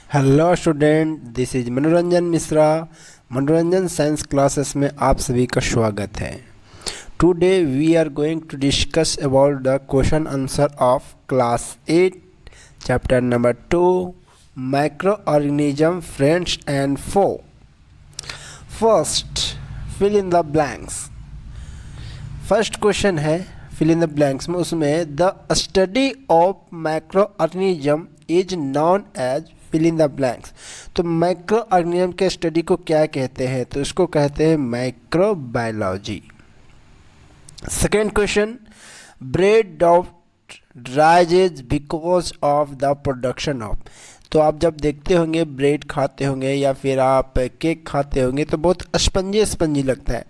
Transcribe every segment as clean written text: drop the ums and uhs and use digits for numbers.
Hello student, this is मनोरंजन मिश्रा। मनोरंजन science classes में आप सभी का स्वागत है। Today we are going to discuss about the question answer of class 8 chapter number 2 micro organism friends and foe. First, fill in the blanks. First question है fill in the blanks में, उसमें the study of micro organism is known as fill in the blanks. तो micro organism के study को क्या कहते हैं? तो इसको कहते हैं microbiology. Second question, bread of rises because of the production of. तो आप जब देखते होंगे ब्रेड खाते होंगे या फिर आप केक खाते होंगे तो बहुत स्पंजी स्पंजी लगता है।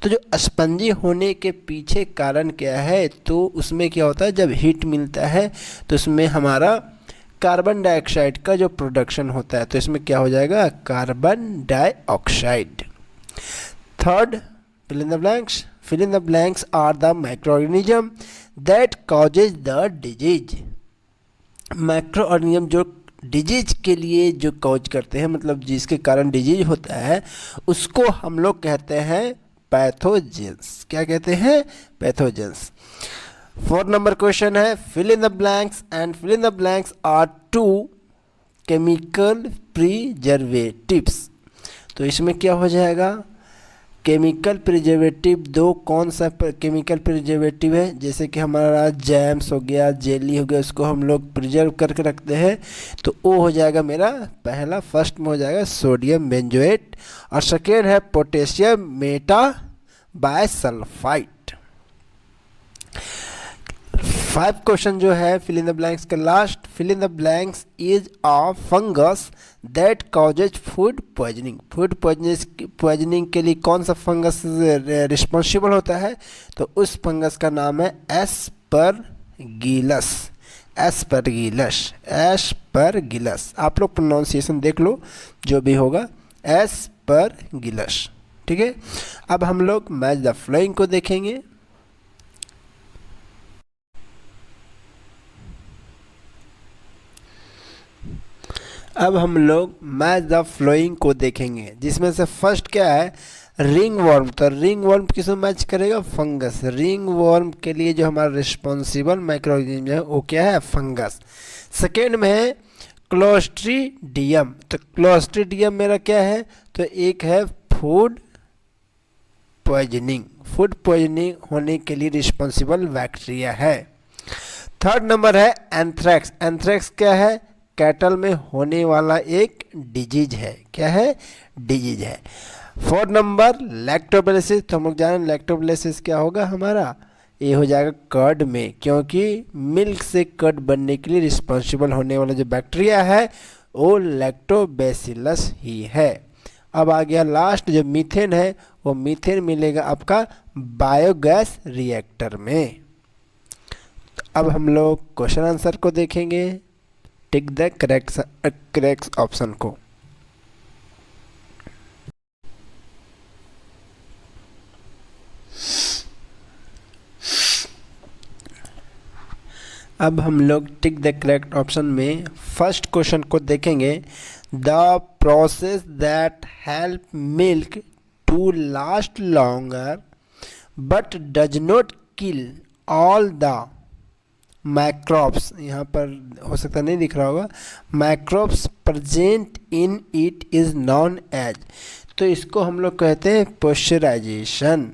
तो जो स्पंजी होने के पीछे कारण क्या है? तो उसमें क्या होता है, जब हीट मिलता है तो उसमें हमारा कार्बन डाइऑक्साइड का जो प्रोडक्शन होता है, तो इसमें क्या हो जाएगा, carbon dioxide. Third, fill in the blanks. Fill in the blanks are the microorganism that causes the disease. Microorganism जो डिजीज के लिए जो कॉज करते हैं, मतलब जिसके कारण डिजीज होता है, उसको हम लोग कहते हैं पैथोजेंस। क्या कहते हैं? पैथोजेंस। 4 नंबर क्वेश्चन है fill in the blanks and fill in the blanks are two chemical preservatives. तो इसमें क्या हो जाएगा, केमिकल प्रिजर्वेटिव दो कौन सा केमिकल प्रिजर्वेटिव है? जैसे कि हमारा जैम्स हो गया, जेली हो गया, उसको हम लोग प्रिजर्व करके रखते हैं। तो वो हो जाएगा मेरा पहला, फर्स्ट में हो जाएगा सोडियम बेंजोएट, और सेकेंड है पोटेशियम मेटा बायसल्फाइड। 5 क्वेश्चन जो है फिल इन द ब्लैंक्स का last, fill in the blanks is a fungus that causes food poisoning. Food poisoning के लिए कौन सा फंगस रिस्पॉन्सिबल होता है? तो उस फंगस का नाम है एस्परगिलस। Aspergillus, Aspergillus. आप लोग प्रोनाउंसिएशन देख लो जो भी होगा, एस्परगिलस। ठीक है, अब हम लोग मैच द फ्लोइंग को देखेंगे। अब हम लोग मैच द फ्लोइंग को देखेंगे, जिसमें से फर्स्ट क्या है, रिंग वर्म। तो रिंग वर्म किसमें मैच करेगा? फंगस। रिंग वर्म के लिए जो हमारा रिस्पॉन्सिबल माइक्रोऑर्गेनिज्म है वो क्या है? फंगस। सेकेंड में है क्लोस्ट्रीडियम। तो क्लोस्ट्रीडियम मेरा क्या है? तो एक है फूड पॉइजनिंग। फूड पॉइजनिंग होने के लिए रिस्पॉन्सिबल बैक्टीरिया है। थर्ड नंबर है एंथ्रेक्स। एंथ्रेक्स क्या है? कैटल में होने वाला एक डिजीज है। क्या है? डिजीज है। 4 नंबर लैक्टोबैसिलस। तो हम लोग जानें लैक्टोबैसिलस क्या होगा हमारा, ये हो जाएगा कर्ड में, क्योंकि मिल्क से कर्ड बनने के लिए रिस्पॉन्सिबल होने वाला जो बैक्टीरिया है वो लैक्टोबैसिलस ही है। अब आ गया लास्ट जो मीथेन है, वो मीथेन मिलेगा आपका बायोगैस रिएक्टर में। अब हम लोग क्वेश्चन आंसर को देखेंगे, टिक द करेक्ट ऑप्शन को। अब हम लोग टिक द करेक्ट ऑप्शन में फर्स्ट क्वेश्चन को देखेंगे। The process that help milk to last longer but does not kill all the microbes, यहाँ पर हो सकता नहीं दिख रहा होगा, microbes present in it is known as. तो इसको हम लोग कहते हैं पोस्चराइजेशन।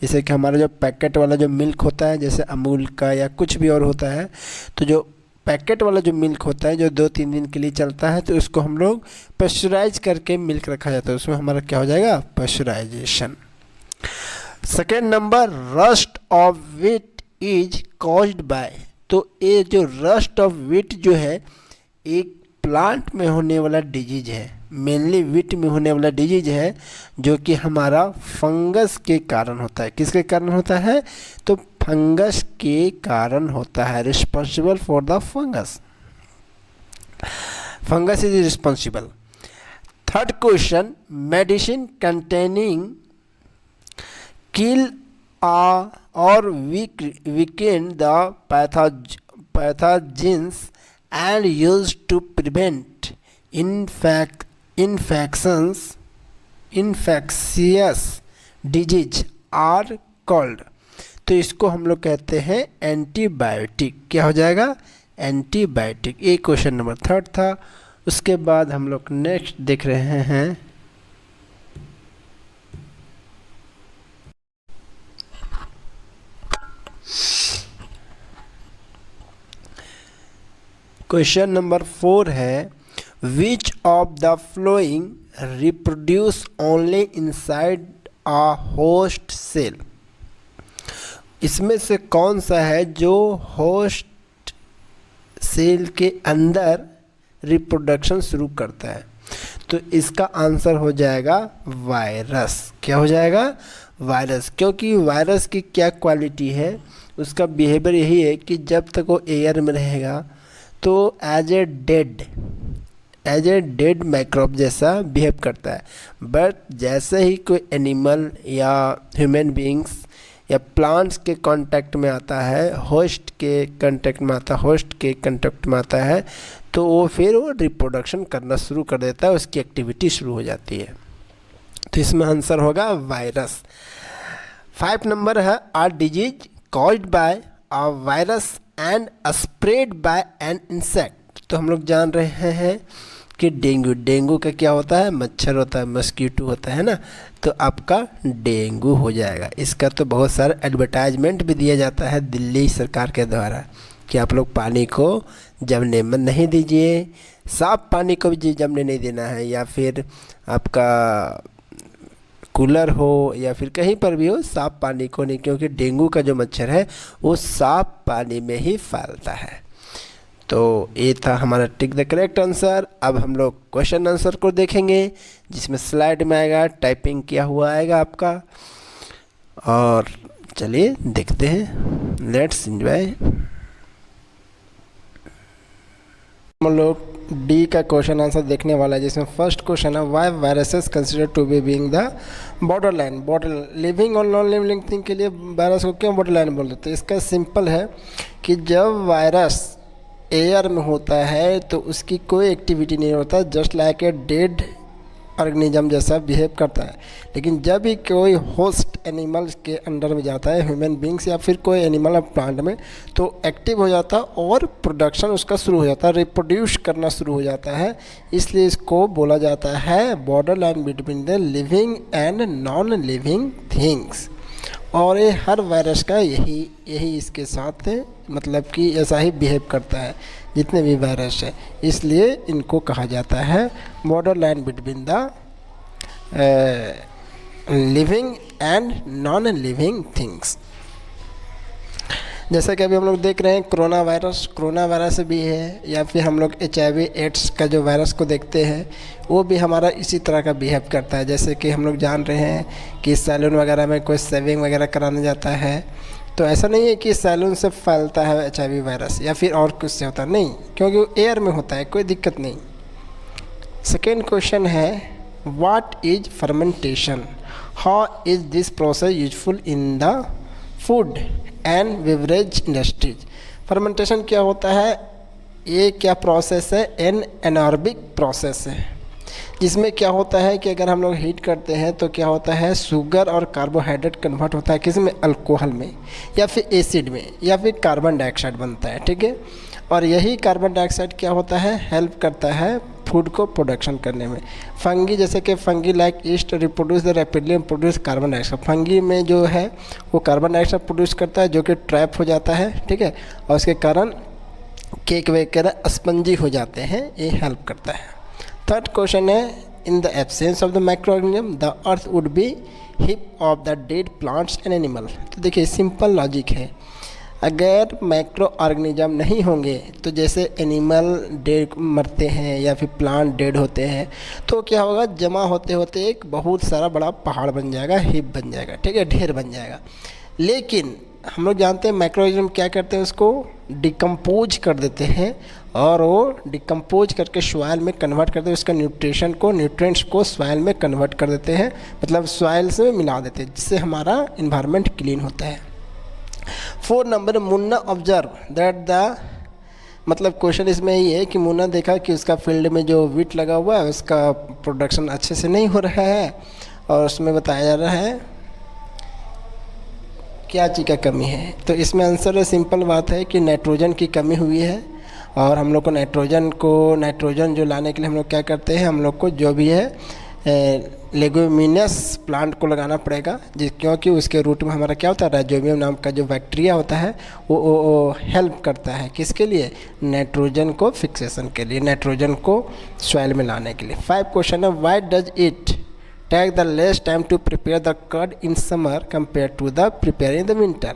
जैसे कि हमारा जो पैकेट वाला जो मिल्क होता है, जैसे अमूल का या कुछ भी और होता है, तो जो पैकेट वाला जो मिल्क होता है जो 2-3 दिन के लिए चलता है, तो उसको हम लोग पोस्चराइज करके मिल्क रखा जाता है, उसमें हमारा क्या हो जाएगा, pasteurization. Second number, rust of wheat is caused by. तो ये जो रस्ट ऑफ व्हीट जो है एक प्लांट में होने वाला डिजीज है, मेनली व्हीट में होने वाला डिजीज है, जो कि हमारा फंगस के कारण होता है। किसके कारण होता है? तो फंगस के कारण होता है, responsible for the fungus. Fungus is responsible. Third question, medicine containing kill or weaken the pathogens and used to prevent infectious disease are called. तो इसको हम लोग कहते हैं एंटीबायोटिक। क्या हो जाएगा? एंटीबायोटिक। ये क्वेश्चन नंबर 3 था। उसके बाद हम लोग नेक्स्ट देख रहे हैं क्वेश्चन नंबर 4 है which of the following reproduce only inside a host cell. इसमें से कौन सा है जो होस्ट सेल के अंदर रिप्रोडक्शन शुरू करता है? तो इसका आंसर हो जाएगा वायरस। क्या हो जाएगा? वायरस। क्योंकि वायरस की क्या क्वालिटी है, उसका बिहेवियर यही है कि जब तक वो एयर में रहेगा तो एज ए डेड माइक्रोब जैसा बिहेव करता है। बट जैसे ही कोई एनिमल या ह्यूमन बींग्स या प्लांट्स के कांटेक्ट में आता है, होस्ट के कांटेक्ट में आता है, तो वो फिर वो रिप्रोडक्शन करना शुरू कर देता है, उसकी एक्टिविटी शुरू हो जाती है। तो इसमें आंसर होगा वायरस। 5 नंबर है a disease caused by a virus and spread by an insect. तो हम लोग जान रहे हैं कि डेंगू का क्या होता है? मच्छर होता है, मस्कीटो होता है ना। तो आपका डेंगू हो जाएगा। इसका तो बहुत सारा एडवर्टाइजमेंट भी दिया जाता है दिल्ली सरकार के द्वारा कि आप लोग पानी को जमने में नहीं दीजिए, साफ पानी को भी जमने नहीं देना है, या फिर आपका कूलर हो या फिर कहीं पर भी हो, साफ पानी को नहीं, क्योंकि डेंगू का जो मच्छर है वो साफ पानी में ही फैलता है। तो ये था हमारा टिक द करेक्ट आंसर। अब हम लोग क्वेश्चन आंसर को देखेंगे, जिसमें स्लाइड में आएगा, टाइपिंग किया हुआ आएगा आपका। और चलिए देखते हैं, लेट्स एंजॉय। हम लोग डी का क्वेश्चन आंसर देखने वाला है, जिसमें फर्स्ट क्वेश्चन है why viruses consider to be being the border line. Border living और नॉन लिविंग थिंग के लिए वायरस को क्यों बॉर्डर लाइन बोल देते हैं? इसका सिंपल है कि जब वायरस एयर में होता है तो उसकी कोई एक्टिविटी नहीं होता, just like a dead organism जैसा बिहेव करता है। लेकिन जब भी कोई होस्ट एनिमल्स के अंडर में जाता है, ह्यूमन बींग्स या फिर कोई एनिमल प्लांट में, तो एक्टिव हो जाता है और प्रोडक्शन उसका शुरू हो जाता है, रिप्रोड्यूस करना शुरू हो जाता है। इसलिए इसको बोला जाता है border line between the living and non living things. और ये हर वायरस का यही इसके साथ मतलब कि ऐसा ही बिहेव करता है, जितने भी वायरस है। इसलिए इनको कहा जाता है border line between the living and non living things. जैसा कि अभी हम लोग देख रहे हैं कोरोना वायरस भी है, या फिर हम लोग HIV एड्स का जो वायरस को देखते हैं, वो भी हमारा इसी तरह का बिहेव करता है। जैसे कि हम लोग जान रहे हैं कि सैलून वगैरह में कोई सेविंग वगैरह कराने जाता है, तो ऐसा नहीं है कि सैलून से फैलता है HIV वायरस या फिर और कुछ से होता है, नहीं, क्योंकि वो एयर में होता है, कोई दिक्कत नहीं। सेकेंड क्वेश्चन है what is fermentation, how is this process useful in the food and beverage industries. Fermentation क्या होता है? ये क्या प्रोसेस है? एनारोबिक प्रोसेस है, जिसमें क्या होता है कि अगर हम लोग हीट करते हैं तो क्या होता है, शुगर और कार्बोहाइड्रेट कन्वर्ट होता है किस में? अल्कोहल में, या फिर एसिड में, या फिर कार्बन डाइऑक्साइड बनता है। ठीक है, और यही कार्बन डाइऑक्साइड क्या होता है, हेल्प करता है फूड को प्रोडक्शन करने में। फंगी, जैसे कि fungi like east reproduce the rapidly produce carbon dioxide. Fungi में जो है वो कार्बन डाइऑक्साइड प्रोड्यूस करता है, जो कि ट्रैप हो जाता है। ठीक है, और उसके कारण केक वगैरह स्पंजी हो जाते हैं, ये हेल्प करता है। थर्ड क्वेश्चन है in the absence of the micro organism the earth would be hip of the dead plants and animal. तो देखिए सिंपल लॉजिक है, अगर माइक्रो ऑर्गेनिज्म नहीं होंगे तो जैसे एनिमल डेड मरते हैं या फिर प्लांट डेड होते हैं, तो क्या होगा, जमा होते होते एक बहुत सारा बड़ा पहाड़ बन जाएगा, हिप बन जाएगा। ठीक है, ढेर बन जाएगा। लेकिन हम लोग जानते हैं माइक्रो ऑर्गेनिज्म क्या करते हैं, उसको डिकम्पोज कर देते हैं, और वो डिकम्पोज करके सॉइल में कन्वर्ट करते हैं, उसका न्यूट्रिएंट्स को सॉइल में कन्वर्ट कर देते हैं, मतलब सॉइल से मिला देते हैं, जिससे हमारा इन्वायरमेंट क्लीन होता है। 4 number, Munna observe that the मतलब क्वेश्चन इसमें ये है कि मुन्ना देखा कि उसका फील्ड में जो वीट लगा हुआ है उसका प्रोडक्शन अच्छे से नहीं हो रहा है, और उसमें बताया जा रहा है क्या चीज़ का कमी है। तो इसमें आंसर सिंपल बात है कि नाइट्रोजन की कमी हुई है, और हम लोग को नाइट्रोजन जो लाने के लिए हम लोग क्या करते हैं, हम लोग को जो भी है लेगुमिनस प्लांट को लगाना पड़ेगा, क्योंकि उसके रूट में हमारा क्या होता है, राइजोबियम नाम का जो बैक्टीरिया होता है वो हेल्प करता है किसके लिए, नाइट्रोजन को फिक्सेशन के लिए, नाइट्रोजन को सॉइल में लाने के लिए। 5 क्वेश्चन है, why does it take the less time to prepare the curd in summer compare to the prepare in the winter.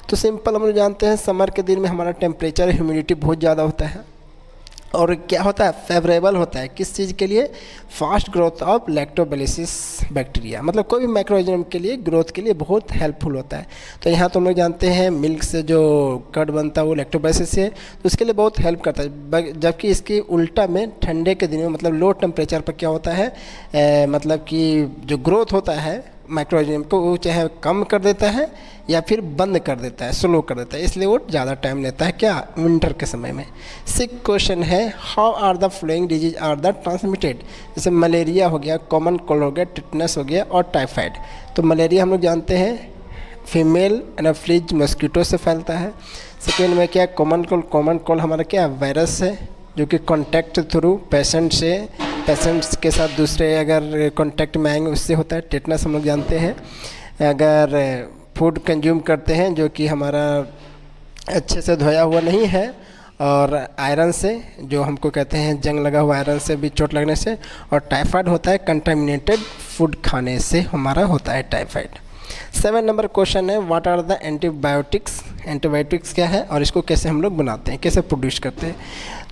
तो सिंपल हम लोग जानते हैं समर के दिन में हमारा टेम्परेचर ह्यूमिडिटी बहुत ज़्यादा होता है, और क्या होता है, फेवरेबल होता है किस चीज़ के लिए, fast growth of lactobacillus bacteria, मतलब कोई भी माइक्रोऑर्गेनिज्म के लिए ग्रोथ के लिए बहुत हेल्पफुल होता है। तो यहाँ तो हम लोग जानते हैं मिल्क से जो कर्ड बनता है वो लैक्टोबैसिलस से, तो उसके लिए बहुत हेल्प करता है। जबकि इसकी उल्टा में ठंडे के दिन में मतलब लो टेम्परेचर पर क्या होता है, मतलब कि जो ग्रोथ होता है माइक्रोऑर्गेनिज्म को वो चाहे कम कर देता है या फिर बंद कर देता है, स्लो कर देता है, इसलिए वो ज़्यादा टाइम लेता है क्या, विंटर के समय में। 6 क्वेश्चन है, how are the following disease are the transmitted. जैसे मलेरिया हो गया, कॉमन कोल्ड हो गया, टिटनस हो गया और टाइफाइड। तो मलेरिया हम लोग जानते हैं फीमेल एनाफ्लिज मस्कीटो से फैलता है। सेकेंड में क्या, कॉमन कोल्ड हमारा क्या वायरस है जो कि कॉन्टैक्ट थ्रू पेशेंट्स के साथ दूसरे अगर कॉन्टैक्ट में आएंगे उससे होता है। टिटनस हम लोग जानते हैं अगर फूड कंज्यूम करते हैं जो कि हमारा अच्छे से धोया हुआ नहीं है, और आयरन से जो हमको कहते हैं जंग लगा हुआ आयरन से भी चोट लगने से, और टाइफाइड होता है कंटामिनेटेड फूड खाने से हमारा होता है टाइफाइड। 7 नंबर क्वेश्चन है, what are the antibiotics. Antibiotics क्या है और इसको कैसे हम लोग बनाते हैं, कैसे प्रोड्यूस करते हैं।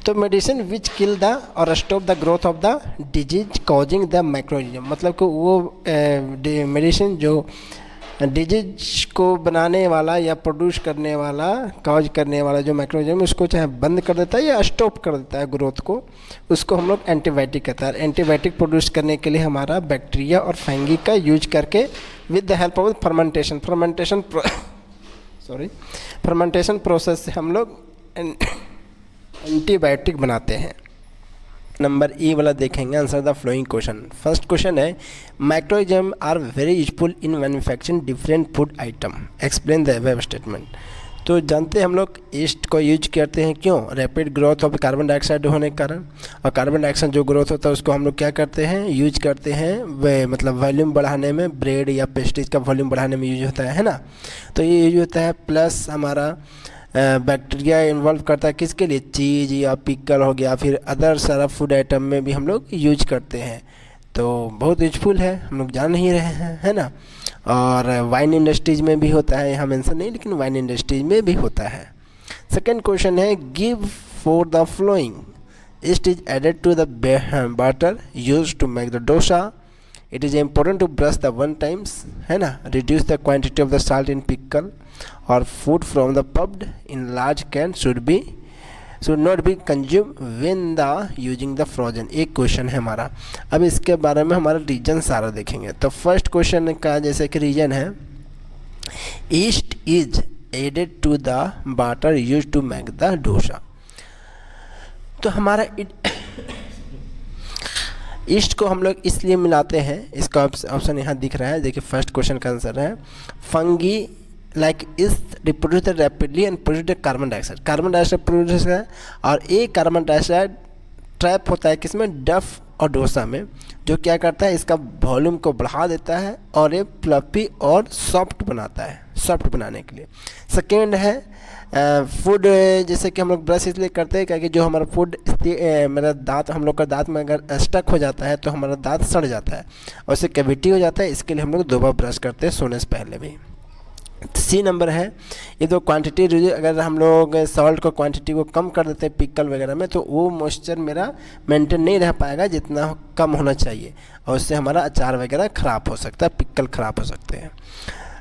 तो मेडिसिन विच किल द और stop the growth of the disease causing the microorganism, मतलब कि वो मेडिसिन जो डिजीज को बनाने वाला या प्रोड्यूस करने वाला, कॉज करने वाला जो माइक्रोऑर्गेनिज्म उसको चाहे बंद कर देता है या स्टॉप कर देता है ग्रोथ को, उसको हम लोग एंटीबायोटिक कहता है। एंटीबायोटिक प्रोड्यूस करने के लिए हमारा बैक्टीरिया और फंगी का यूज करके with the help of fermentation process से हम लोग एंटीबायोटिक बनाते हैं। नंबर ई वाला देखेंगे, answer the following question. First question है, microorganism are very useful in manufacturing different food item, explain the above statement. तो जानते हैं हम लोग ईस्ट को यूज करते हैं क्यों, rapid growth of carbon dioxide होने के कारण, और कार्बन डाइऑक्साइड जो ग्रोथ होता है उसको हम लोग क्या करते हैं, यूज करते हैं वे मतलब वॉल्यूम बढ़ाने में, ब्रेड या पेस्ट्रीज का वॉल्यूम बढ़ाने में यूज होता है ना। तो ये यूज होता है, प्लस हमारा बैक्टीरिया इन्वॉल्व करता है किसके लिए, चीज़ या पिकल हो गया, फिर अदर सारा फूड आइटम में भी हम लोग यूज करते हैं। तो बहुत यूजफुल है, हम लोग जान नहीं रहे हैं, है ना। और वाइन इंडस्ट्रीज में भी होता है, यहाँ मेंशन नहीं लेकिन वाइन इंडस्ट्रीज में भी होता है। सेकंड क्वेश्चन है, give for the following, it is added to the batter use to make the dosa, it is important to brush the 1 times, है ना, reduce the quantity of the salt in pickle, और food from the pubbed in large can should not be consume when the using the frozen. एक question है हमारा। अब इसके बारे में हमारा रीजन सारा देखेंगे। तो फर्स्ट क्वेश्चन का जैसे कि रीजन है, yeast is added to the batter use to make the dosa. तो हमारा ईस्ट को हम लोग इसलिए मिलाते हैं, इसका ऑप्शन यहाँ दिख रहा है, देखिए फर्स्ट क्वेश्चन का आंसर है, fungi like is reproduce rapidly and produce carbon dioxide produce है, और एक कार्बन डाइऑक्साइड ट्रैप होता है किसमें, डफ और डोसा में, जो क्या करता है इसका वॉल्यूम को बढ़ा देता है और ये फ्लफी और सॉफ्ट बनाता है, सॉफ्ट बनाने के लिए। सेकेंड है फूड, जैसे कि हम लोग ब्रश इसलिए करते हैं क्योंकि जो हमारा फूड मेरा दांत, हम लोग का दांत में अगर स्टक हो जाता है तो हमारा दांत सड़ जाता है और उससे कैविटी हो जाता है, इसके लिए हम लोग 2 बार ब्रश करते हैं सोने से पहले भी। सी नंबर है, ये तो क्वांटिटी, अगर हम लोग सॉल्ट को क्वांटिटी को कम कर देते हैं पिकल वगैरह में तो वो मॉइस्चर मेरा मेंटेन नहीं रह पाएगा जितना कम होना चाहिए, और उससे हमारा अचार वगैरह ख़राब हो सकता है, पिकल ख़राब हो सकते हैं।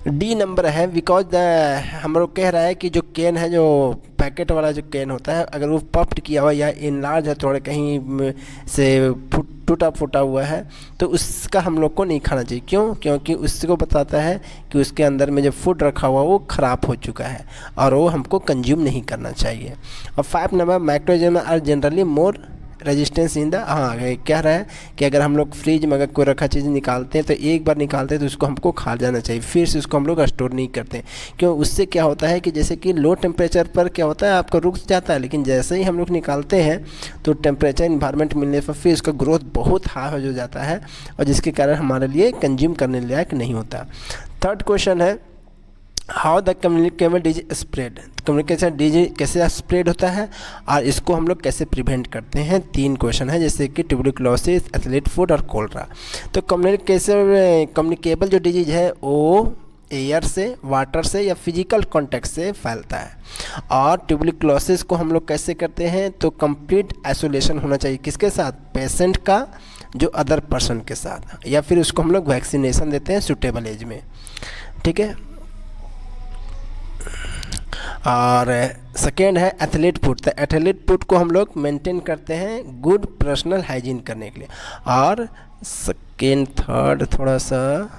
डी नंबर है, बिकॉज हम लोग कह रहा है कि जो कैन है, जो पैकेट वाला जो कैन होता है, अगर वो पफ्ड किया हुआ या इनलार्ज है थोड़े कहीं से टूटा फूटा हुआ है तो उसका हम लोग को नहीं खाना चाहिए। क्यों? क्योंकि उसको बताता है कि उसके अंदर में जो फूड रखा हुआ वो ख़राब हो चुका है और वो हमको कंज्यूम नहीं करना चाहिए। और 5 number, microorganism are generally more resistance in the, हाँ कह रहा है कि अगर हम लोग फ्रिज में अगर कोई रखा चीज़ निकालते हैं तो एक बार निकालते हैं तो उसको हमको खा जाना चाहिए, फिर से उसको हम लोग स्टोर नहीं करते। क्यों? उससे क्या होता है कि जैसे कि लो टेम्परेचर पर क्या होता है आपका रुक जाता है, लेकिन जैसे ही हम लोग निकालते हैं तो टेम्परेचर इन्वायरमेंट मिलने पर फिर उसका ग्रोथ बहुत हाई हो जाता है और जिसके कारण हमारे लिए कंज्यूम करने लायक नहीं होता। थर्ड क्वेश्चन है, how the communicable disease spread, communication disease कैसे स्प्रेड होता है और इसको हम लोग कैसे प्रिवेंट करते हैं। 3 क्वेश्चन है जैसे कि ट्यूबरकुलोसिस, एथलीट फुट और कोलरा। तो कम्युनिकेबल जो डिजीज है वो एयर से, वाटर से या फिजिकल कांटेक्ट से फैलता है। और ट्यूबरकुलोसिस को हम लोग कैसे करते हैं, तो कंप्लीट आइसोलेशन होना चाहिए किसके साथ, पेशेंट का जो अदर पर्सन के साथ, या फिर उसको हम लोग वैक्सीनेशन देते हैं सूटेबल एज में, ठीक है। और सेकेंड है एथलीट फुट, तो एथलीट फुट को हम लोग मेंटेन करते हैं गुड पर्सनल हाइजीन करने के लिए। और सेकेंड थर्ड थोड़ा सा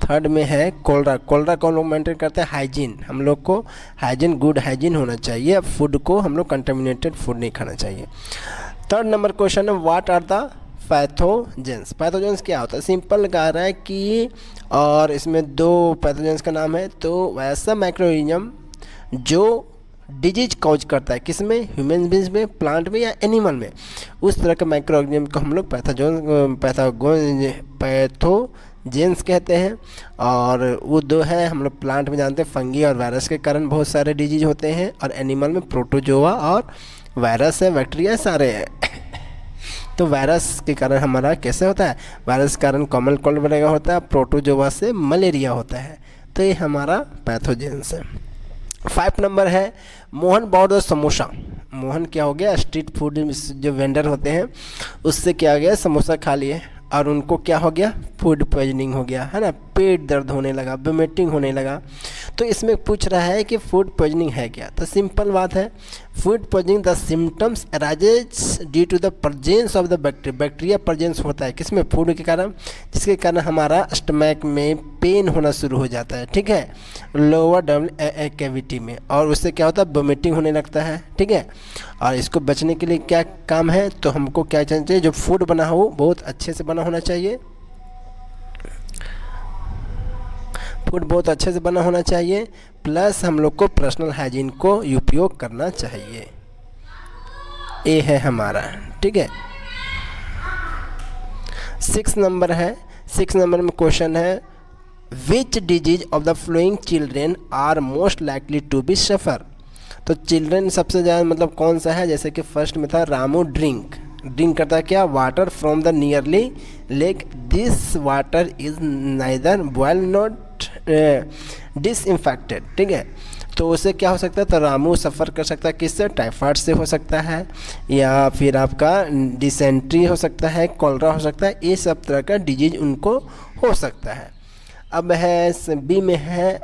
थर्ड में है कोलरा, कोलरा को हम लोग मेंटेन करते हैं हाइजीन, हम लोग को हाइजीन गुड हाइजीन होना चाहिए, फूड को हम लोग कंटेमिनेटेड फूड नहीं खाना चाहिए। थर्ड नंबर क्वेश्चन है what are the pathogens, pathogens क्या होता है, सिंपल कह रहा है कि, और इसमें 2 पैथोजेंस का नाम है, तो वैसा माइक्रोऑर्गेनिज्म जो डिजीज कॉज करता है किसमें, ह्यूमन बींग्स में, प्लांट में या एनिमल में, उस तरह के माइक्रोऑर्गेनिज्म को हम लोग पैथोजेंस कहते हैं। और वो 2 है हम लोग प्लांट में जानते हैं, फंगी और वायरस के कारण बहुत सारे डिजीज होते हैं, और एनिमल में प्रोटोजोआ और वायरस है, बैक्टीरिया सारे हैं। तो वायरस के कारण हमारा कैसे होता है, वायरस के कारण कॉमन कोल्ड वगैरह होता है, प्रोटोजोआ से मलेरिया होता है, तो ये हमारा पैथोजेंस है। 5 नंबर है मोहन बॉट द समोसा, मोहन क्या हो गया, स्ट्रीट फूड जो वेंडर होते हैं उससे क्या हो गया, समोसा खा लिए और उनको क्या हो गया, फूड पॉइजनिंग हो गया, है ना, पेट दर्द होने लगा, वोमिटिंग होने लगा। तो इसमें पूछ रहा है कि फूड पॉइजनिंग है क्या, तो सिंपल बात है, food poisoning the symptoms arises due to the presence of the bacteria, bacteria presence होता है किसमें, फूड के कारण, जिसके कारण हमारा स्टमक में पेन होना शुरू हो जाता है, ठीक है, लोअर डबल कैविटी में, और उससे क्या होता है, वोमिटिंग होने लगता है, ठीक है। और इसको बचने के लिए क्या काम है, तो हमको क्या चाहिए, जो फूड बना हो बहुत अच्छे से बना होना चाहिए, फूड बहुत अच्छे से बना होना चाहिए, प्लस हम लोग को पर्सनल हाइजीन को उपयोग करना चाहिए, ये है हमारा, ठीक है। 6 नंबर है, 6 नंबर में क्वेश्चन है which disease of the following children are most likely to be suffer, तो चिल्ड्रेन सबसे ज़्यादा मतलब कौन सा है, जैसे कि फर्स्ट में था रामू ड्रिंक करता है क्या, water from the nearly lake, this water is neither boil not disinfected, ठीक है। तो उससे क्या हो सकता है, तो रामू सफ़र कर सकता है किससे, टाइफाइड से हो सकता है, या फिर आपका डिसेंट्री हो सकता है, कॉलरा हो सकता है, ये सब तरह का डिजीज उनको हो सकता है। अब है बी में है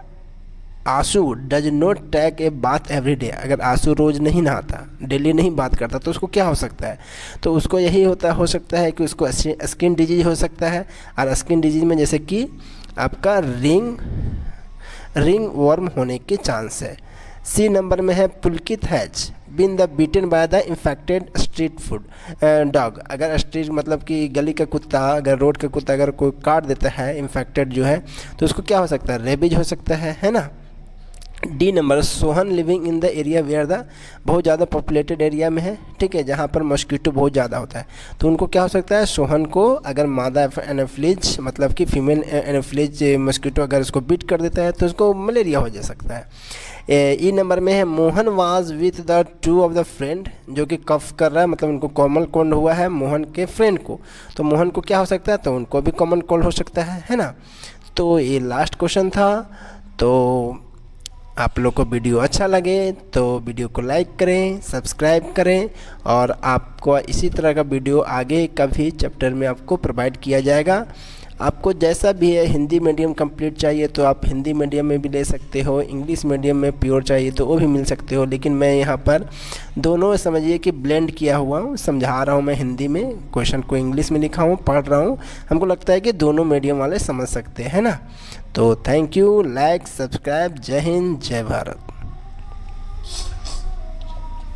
Ansu does not take a bath every day, अगर आंसू रोज़ नहीं नहाता, डेली नहीं बात करता, तो उसको क्या हो सकता है, तो उसको यही हो सकता है कि उसको स्किन डिजीज हो सकता है, और स्किन डिजीज में जैसे कि आपका रिंग वर्म होने के चांस है। सी नंबर में है Pulkit has been the beaten by the infected street food dog, अगर स्ट्रीट मतलब कि गली का कुत्ता, अगर रोड का कुत्ता अगर कोई काट देता है इन्फेक्टेड जो है, तो उसको क्या हो सकता है, रेबीज हो सकता है ना। D number Sohan living in the area where the, बहुत ज़्यादा पॉपुलेटेड एरिया में है, ठीक है, जहाँ पर मॉस्किटो बहुत ज़्यादा होता है, तो उनको क्या हो सकता है, सोहन को अगर मादा एनोफिलीज मतलब कि फीमेल एनोफिलीज मॉस्किटो अगर उसको बीट कर देता है तो उसको मलेरिया हो जा सकता है। ई नंबर में है Mohan was with the 2 of the friend, जो कि कफ कर रहा है, मतलब उनको कॉमन कोल्ड हुआ है मोहन के फ्रेंड को, तो मोहन को क्या हो सकता है, तो उनको भी कॉमन कोल्ड हो सकता है ना। तो ये लास्ट क्वेश्चन था। तो आप लोग को वीडियो अच्छा लगे तो वीडियो को लाइक करें, सब्सक्राइब करें, और आपको इसी तरह का वीडियो आगे का भी चैप्टर में आपको प्रोवाइड किया जाएगा। आपको जैसा भी है, हिंदी मीडियम कंप्लीट चाहिए तो आप हिंदी मीडियम में भी ले सकते हो, इंग्लिश मीडियम में प्योर चाहिए तो वो भी मिल सकते हो। लेकिन मैं यहाँ पर दोनों समझिए कि ब्लेंड किया हुआ हूँ, समझा रहा हूँ मैं हिंदी में, क्वेश्चन को इंग्लिश में लिखा हूँ, पढ़ रहा हूँ। हमको लगता है कि दोनों मीडियम वाले समझ सकते हैं ना। तो थैंक यू, लाइक, सब्सक्राइब। जय हिंद, जय भारत।